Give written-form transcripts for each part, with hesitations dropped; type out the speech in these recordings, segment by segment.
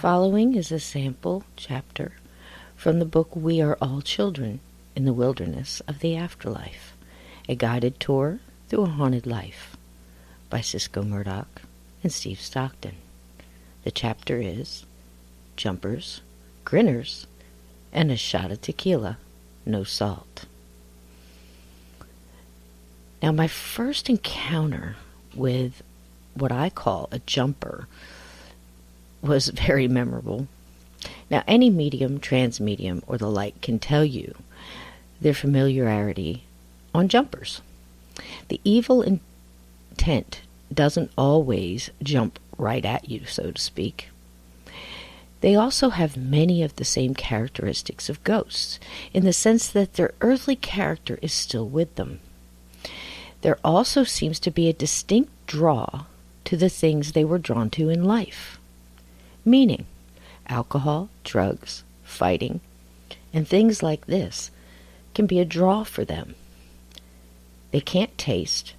following is a sample chapter from the book We Are All Children in the Wilderness of the Afterlife, a guided tour through a haunted life by Sysco Murdoch and Steve Stockton. The chapter is Jumpers, Grinners, and a shot of tequila, no salt. Now, my first encounter with what I call a jumper was very memorable. Now, any medium, transmedium, or the like can tell you their familiarity on jumpers. The evil intent doesn't always jump right at you, so to speak. They also have many of the same characteristics of ghosts, in the sense that their earthly character is still with them. There also seems to be a distinct draw to the things they were drawn to in life, meaning alcohol, drugs, fighting, and things like this can be a draw for them. They can't taste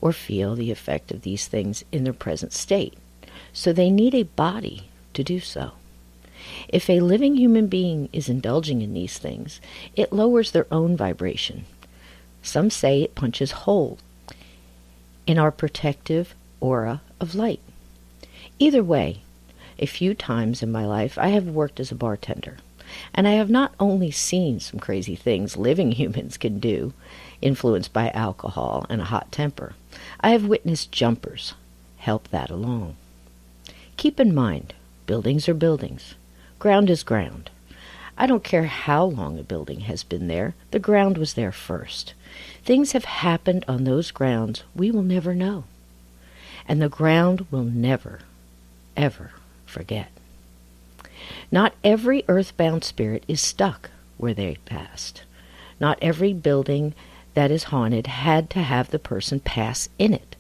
or feel the effect of these things in their present state, so they need a body to do so. If a living human being is indulging in these things, it lowers their own vibration. Some say it punches holes in our protective aura of light. Either way, a few times in my life I have worked as a bartender, and I have not only seen some crazy things living humans can do, influenced by alcohol and a hot temper, I have witnessed jumpers help that along. Keep in mind, buildings are buildings. Ground is ground. I don't care how long a building has been there, the ground was there first. Things have happened on those grounds we will never know. And the ground will never, ever forget. Not every earthbound spirit is stuck where they passed. Not every building that is haunted had to have the person pass in it.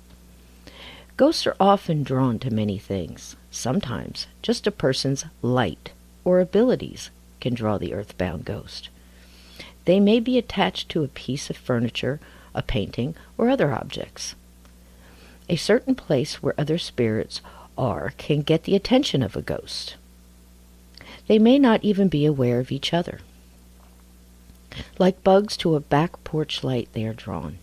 Ghosts are often drawn to many things. Sometimes just a person's light or abilities can draw the earthbound ghost. They may be attached to a piece of furniture, a painting, or other objects. A certain place where other spirits are can get the attention of a ghost. They may not even be aware of each other. Like bugs to a back porch light, they are drawn.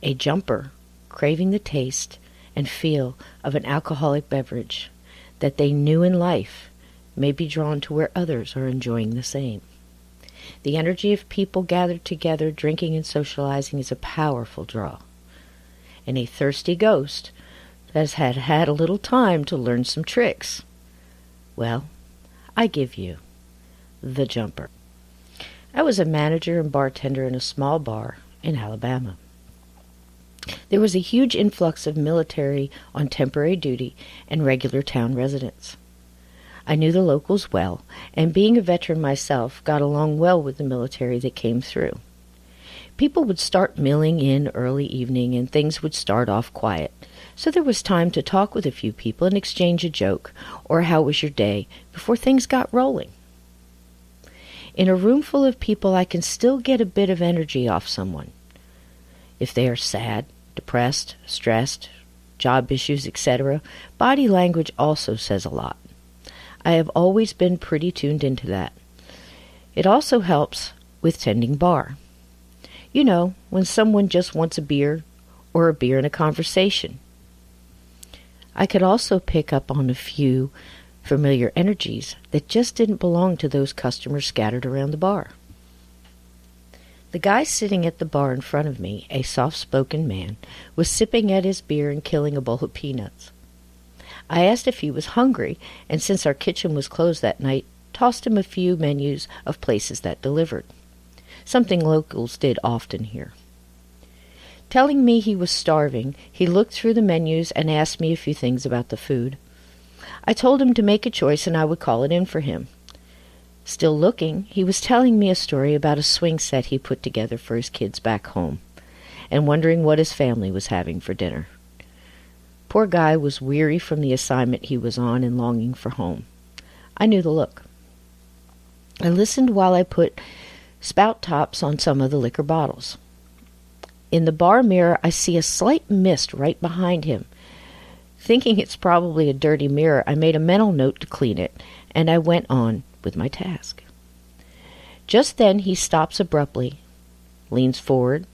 A jumper, craving the taste and feel of an alcoholic beverage that they knew in life, may be drawn to where others are enjoying the same. The energy of people gathered together, drinking and socializing, is a powerful draw. And a thirsty ghost has had a little time to learn some tricks. Well, I give you the jumper. I was a manager and bartender in a small bar in Alabama. There was a huge influx of military on temporary duty and regular town residents. I knew the locals well, and being a veteran myself, got along well with the military that came through. People would start milling in early evening, and things would start off quiet, so there was time to talk with a few people and exchange a joke, or how was your day, before things got rolling. In a room full of people, I can still get a bit of energy off someone. If they are sad, depressed, stressed, job issues, etc., body language also says a lot. I have always been pretty tuned into that. It also helps with tending bar. You know, when someone just wants a beer, or a beer and a conversation. I could also pick up on a few familiar energies that just didn't belong to those customers scattered around the bar. The guy sitting at the bar in front of me, a soft-spoken man, was sipping at his beer and killing a bowl of peanuts. I asked if he was hungry, and since our kitchen was closed that night, tossed him a few menus of places that delivered, something locals did often here. Telling me he was starving, he looked through the menus and asked me a few things about the food. I told him to make a choice and I would call it in for him. Still looking, he was telling me a story about a swing set he put together for his kids back home, and wondering what his family was having for dinner. Poor guy was weary from the assignment he was on and longing for home. I knew the look. I listened while I put spout tops on some of the liquor bottles. In the bar mirror, I see a slight mist right behind him, Thinking it's probably a dirty mirror, I made a mental note to clean it, and I went on with my task. Just then he stops abruptly, leans forward,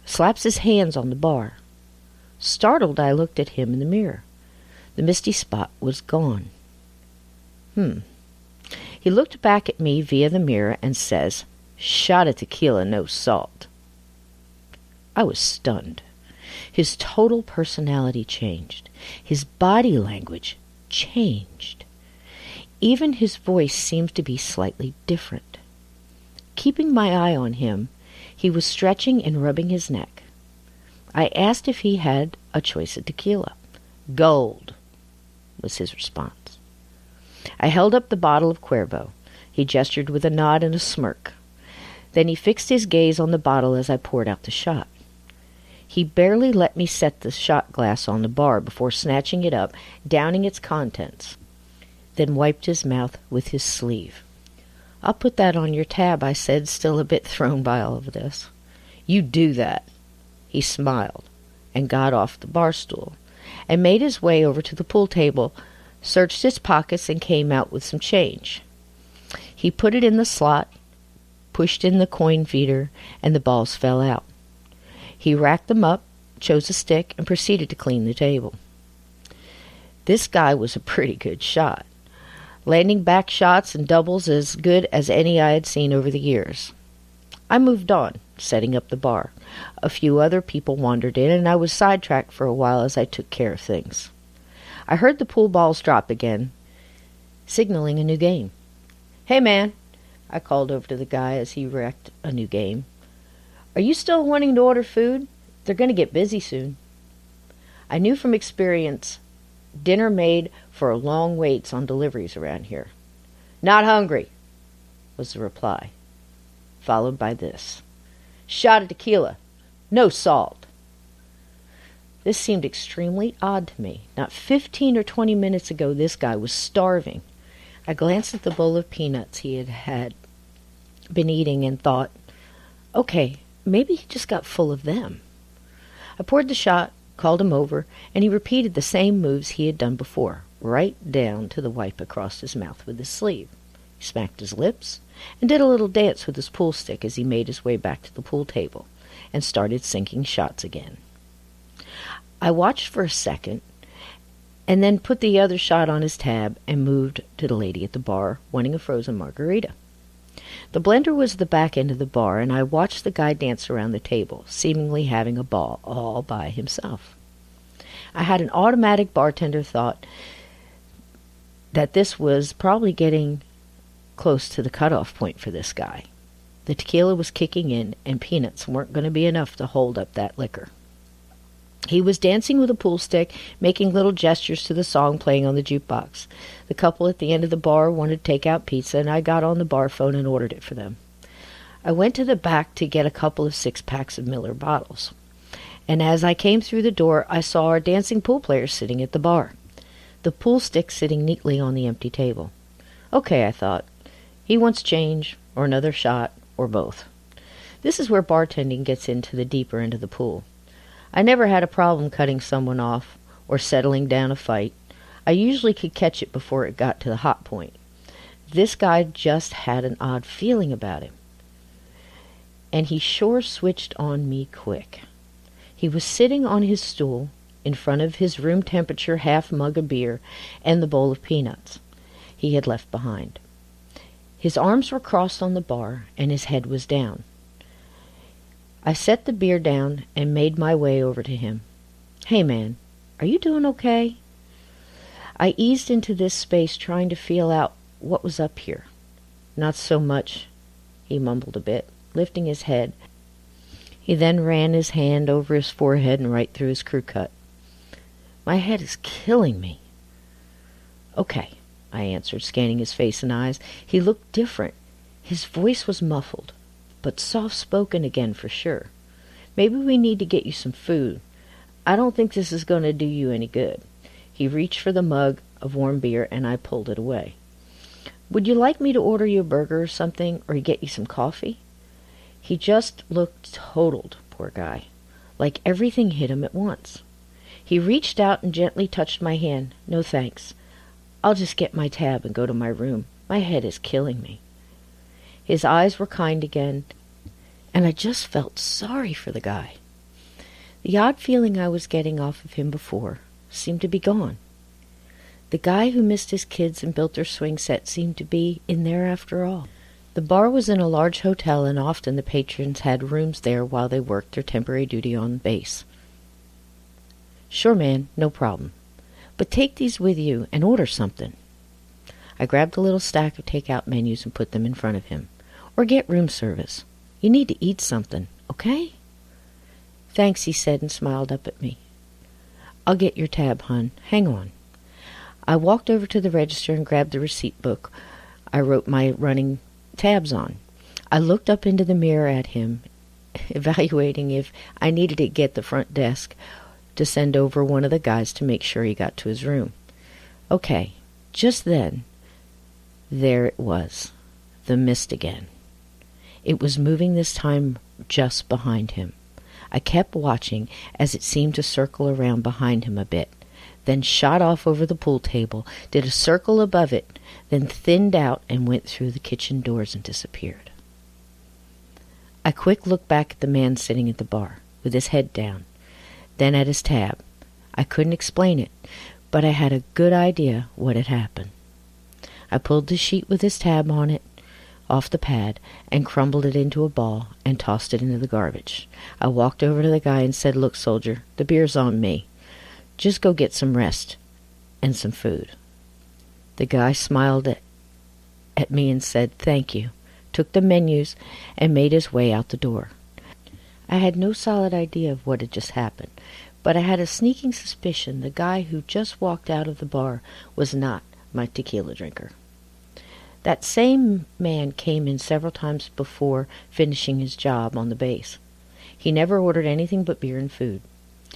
slaps his hands on the bar. Startled, I looked at him in the mirror. The misty spot was gone. He looked back at me via the mirror and says, "Shot of tequila, no salt." I was stunned. His total personality changed. His body language changed. Even his voice seemed to be slightly different. Keeping my eye on him, he was stretching and rubbing his neck. I asked if he had a choice of tequila. "Gold," was his response. I held up the bottle of Cuervo. He gestured with a nod and a smirk. Then he fixed his gaze on the bottle as I poured out the shot. He barely let me set the shot glass on the bar before snatching it up, downing its contents, then wiped his mouth with his sleeve. "I'll put that on your tab," I said, still a bit thrown by all of this. "You do that." He smiled and got off the bar stool and made his way over to the pool table, searched his pockets, and came out with some change. He put it in the slot, pushed in the coin feeder, and the balls fell out. He racked them up, chose a stick, and proceeded to clean the table. This guy was a pretty good shot, landing back shots and doubles as good as any I had seen over the years. I moved on, setting up the bar. A few other people wandered in, and I was sidetracked for a while as I took care of things. I heard the pool balls drop again, signaling a new game. "Hey, man," I called over to the guy as he wrecked a new game. "Are you still wanting to order food? They're going to get busy soon." I knew from experience dinner made for long waits on deliveries around here. "Not hungry," was the reply, followed by this: "Shot of tequila, no salt." This seemed extremely odd to me. Not 15 or 20 minutes ago this guy was starving. I glanced at the bowl of peanuts he had been eating and thought, okay, maybe he just got full of them. I poured the shot, called him over, and he repeated the same moves he had done before, right down to the wipe across his mouth with his sleeve. He smacked his lips and did a little dance with his pool stick as he made his way back to the pool table and started sinking shots again. I watched for a second and then put the other shot on his tab and moved to the lady at the bar wanting a frozen margarita. The blender was at the back end of the bar, and I watched the guy dance around the table, seemingly having a ball all by himself. I had an automatic bartender thought that this was probably getting close to the cutoff point for this guy. The tequila was kicking in, and peanuts weren't going to be enough to hold up that liquor. He was dancing with a pool stick, making little gestures to the song playing on the jukebox. The couple at the end of the bar wanted to take out pizza, and I got on the bar phone and ordered it for them. I went to the back to get a couple of 6-packs of Miller bottles. And as I came through the door, I saw our dancing pool players sitting at the bar, the pool stick sitting neatly on the empty table. Okay, I thought. He wants change, or another shot, or both. This is where bartending gets into the deeper end of the pool. I never had a problem cutting someone off or settling down a fight. I usually could catch it before it got to the hot point. This guy just had an odd feeling about him. And he sure switched on me quick. He was sitting on his stool in front of his room temperature half mug of beer and the bowl of peanuts he had left behind. His arms were crossed on the bar and his head was down. I set the beer down and made my way over to him. "Hey, man, are you doing okay?" I eased into this space trying to feel out what was up here. "Not so much," he mumbled a bit, lifting his head. He then ran his hand over his forehead and right through his crew cut. "My head is killing me." "Okay," I answered, scanning his face and eyes. He looked different. His voice was muffled, but soft-spoken again for sure. "Maybe we need to get you some food. I don't think this is going to do you any good." He reached for the mug of warm beer, and I pulled it away. "Would you like me to order you a burger or something, or get you some coffee?" He just looked totaled, poor guy, like everything hit him at once. He reached out and gently touched my hand. "No thanks. I'll just get my tab and go to my room. My head is killing me." His eyes were kind again, and I just felt sorry for the guy. The odd feeling I was getting off of him before seemed to be gone. The guy who missed his kids and built their swing set seemed to be in there after all. The bar was in a large hotel, and often the patrons had rooms there while they worked their temporary duty on base. "Sure, man, no problem. But take these with you and order something." I grabbed a little stack of takeout menus and put them in front of him. "Or get room service. You need to eat something, okay?" "Thanks," he said and smiled up at me. "I'll get your tab, hon. Hang on." I walked over to the register and grabbed the receipt book I wrote my running tabs on. I looked up into the mirror at him, evaluating if I needed to get the front desk to send over one of the guys to make sure he got to his room. Okay, just then, there it was, the mist again. It was moving this time just behind him. I kept watching as it seemed to circle around behind him a bit, then shot off over the pool table, did a circle above it, then thinned out and went through the kitchen doors and disappeared. A quick look back at the man sitting at the bar, with his head down, then at his tab. I couldn't explain it, but I had a good idea what had happened. I pulled the sheet with his tab on it off the pad and crumbled it into a ball and tossed it into the garbage. I walked over to the guy and said, "Look, soldier, the beer's on me. Just go get some rest and some food." The guy smiled at me and said, "Thank you," took the menus, and made his way out the door. I had no solid idea of what had just happened, but I had a sneaking suspicion the guy who just walked out of the bar was not my tequila drinker. That same man came in several times before finishing his job on the base. He never ordered anything but beer and food.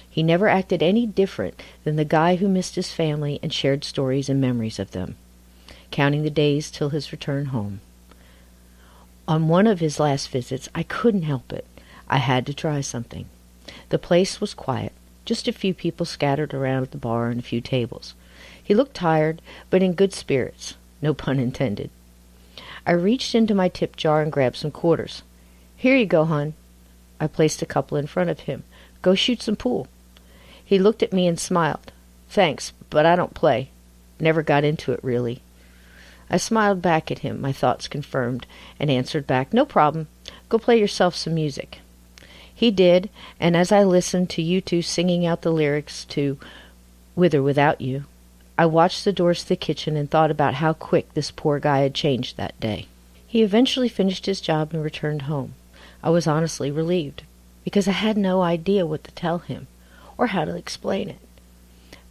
He never acted any different than the guy who missed his family and shared stories and memories of them, counting the days till his return home. On one of his last visits, I couldn't help it. I had to try something. The place was quiet, just a few people scattered around at the bar and a few tables. He looked tired, but in good spirits, no pun intended. I reached into my tip jar and grabbed some quarters. "Here you go, hon." I placed a couple in front of him. "Go shoot some pool." He looked at me and smiled. "Thanks, but I don't play. Never got into it, really." I smiled back at him, my thoughts confirmed, and answered back, "No problem. Go play yourself some music." He did, and as I listened to you two singing out the lyrics to "With or Without You," I watched the doors to the kitchen and thought about how quick this poor guy had changed that day. He eventually finished his job and returned home. I was honestly relieved, because I had no idea what to tell him, or how to explain it.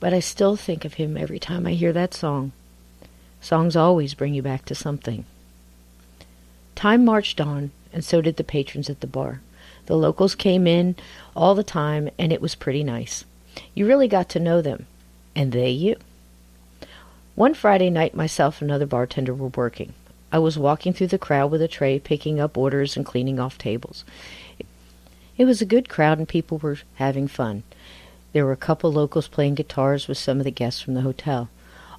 But I still think of him every time I hear that song. Songs always bring you back to something. Time marched on, and so did the patrons at the bar. The locals came in all the time, and it was pretty nice. You really got to know them, and they you. One Friday night, myself and another bartender were working. I was walking through the crowd with a tray, picking up orders and cleaning off tables. It was a good crowd, and people were having fun. There were a couple locals playing guitars with some of the guests from the hotel.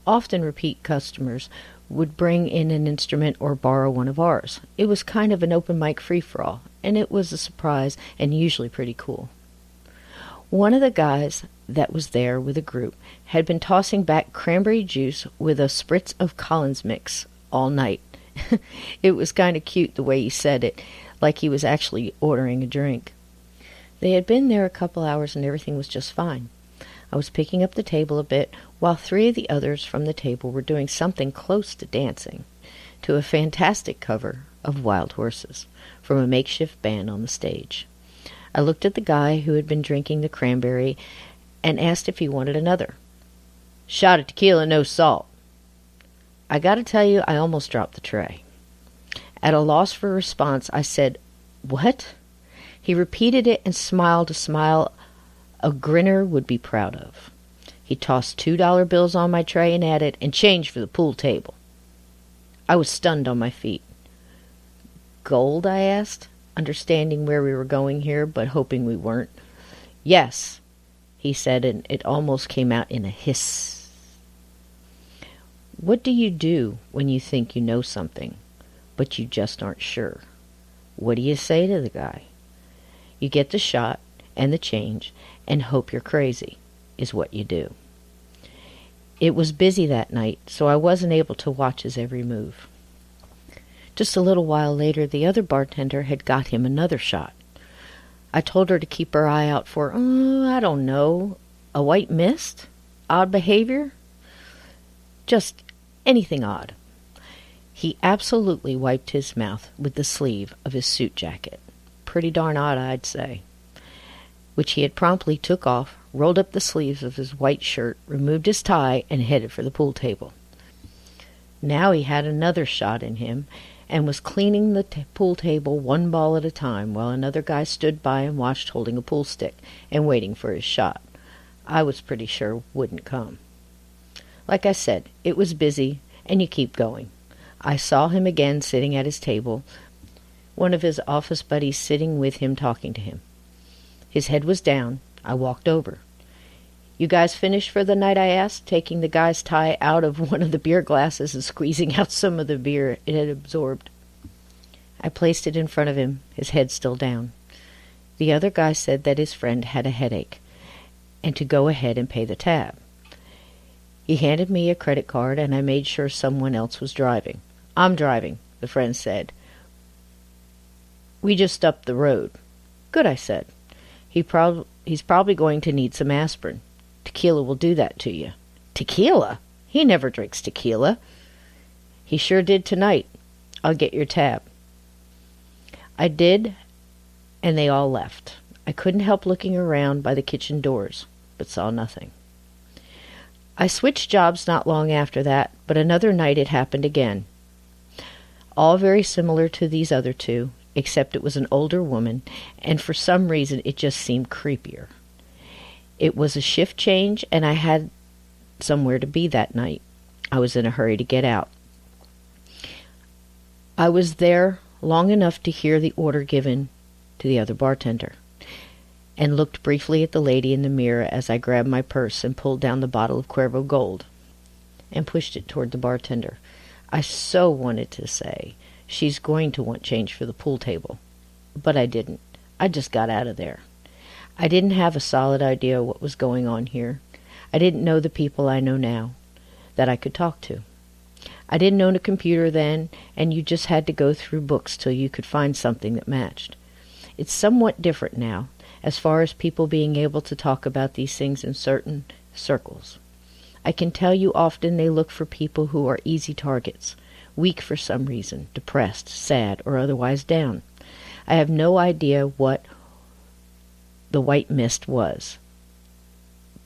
Often repeat customers would bring in an instrument or borrow one of ours. It was kind of an open mic free-for-all, and it was a surprise and usually pretty cool. One of the guys that was there with a group had been tossing back cranberry juice with a spritz of Collins mix all night. It was kind of cute the way he said it, like he was actually ordering a drink. They had been there a couple hours and everything was just fine. I was picking up the table a bit while three of the others from the table were doing something close to dancing to a fantastic cover of Wild Horses from a makeshift band on the stage. I looked at the guy who had been drinking the cranberry and asked if he wanted another. "Shot of tequila, no salt." I gotta tell you, I almost dropped the tray. At a loss for a response, I said, "What?" He repeated it and smiled a smile a grinner would be proud of. He tossed $2 bills on my tray and added, "And change for the pool table." I was stunned on my feet. "Gold?" I asked, understanding where we were going here, but hoping we weren't. "Yes." he said, and it almost came out in a hiss. What do you do when you think you know something, but you just aren't sure? What do you say to the guy? You get the shot and the change and hope you're crazy, is what you do. It was busy that night, so I wasn't able to watch his every move. Just a little while later, the other bartender had got him another shot. I told her to keep her eye out for, I don't know, a white mist? Odd behavior? Just anything odd. He absolutely wiped his mouth with the sleeve of his suit jacket. Pretty darn odd, I'd say. Which he had promptly took off, rolled up the sleeves of his white shirt, removed his tie, and headed for the pool table. Now he had another shot in him, and was cleaning the pool table one ball at a time, while another guy stood by and watched holding a pool stick and waiting for his shot. I was pretty sure wouldn't come. Like I said, it was busy, and you keep going. I saw him again sitting at his table, one of his office buddies sitting with him talking to him. His head was down. I walked over. You guys finished for the night? I asked, taking the guy's tie out of one of the beer glasses and squeezing out some of the beer it had absorbed. I placed it in front of him, his head still down. The other guy said that his friend had a headache, and to go ahead and pay the tab. He handed me a credit card, and I made sure someone else was driving. I'm driving, the friend said. We just up the road. Good, I said. He's probably going to need some aspirin. Tequila will do that to you. Tequila? He never drinks tequila. He sure did tonight. I'll get your tab. I did, and they all left. I couldn't help looking around by the kitchen doors, but saw nothing. I switched jobs not long after that, but another night it happened again. All very similar to these other two, except it was an older woman, and for some reason it just seemed creepier. It was a shift change, and I had somewhere to be that night. I was in a hurry to get out. I was there long enough to hear the order given to the other bartender, and looked briefly at the lady in the mirror as I grabbed my purse and pulled down the bottle of Cuervo Gold and pushed it toward the bartender. I so wanted to say, she's going to want change for the pool table, but I didn't. I just got out of there. I didn't have a solid idea what was going on here. I didn't know the people I know now that I could talk to. I didn't own a computer then, and you just had to go through books till you could find something that matched. It's somewhat different now, as far as people being able to talk about these things in certain circles. I can tell you often they look for people who are easy targets, weak for some reason, depressed, sad, or otherwise down. I have no idea what the white mist was.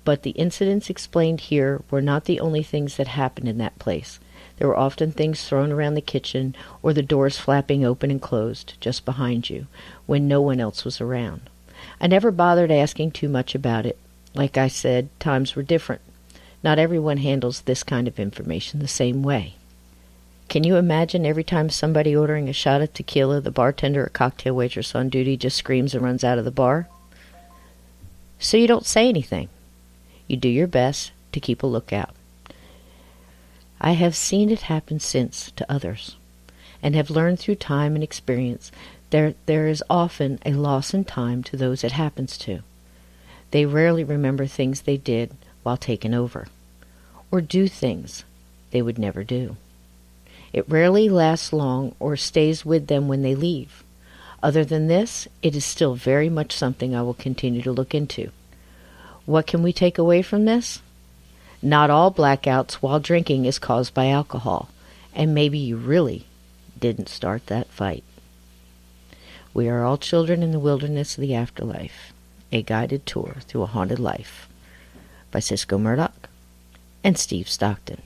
But the incidents explained here were not the only things that happened in that place. There were often things thrown around the kitchen, or the doors flapping open and closed, just behind you, when no one else was around. I never bothered asking too much about it. Like I said, times were different. Not everyone handles this kind of information the same way. Can you imagine every time somebody ordering a shot of tequila, the bartender or cocktail waitress on duty just screams and runs out of the bar? So you don't say anything. You do your best to keep a lookout. I have seen it happen since to others, and have learned through time and experience there is often a loss in time to those it happens to. They rarely remember things they did while taken over, or do things they would never do. It rarely lasts long or stays with them when they leave. Other than this, it is still very much something I will continue to look into. What can we take away from this? Not all blackouts while drinking is caused by alcohol, and maybe you really didn't start that fight. We are all children in the wilderness of the afterlife, a guided tour through a haunted life, by Sysco Murdoch and Steve Stockton.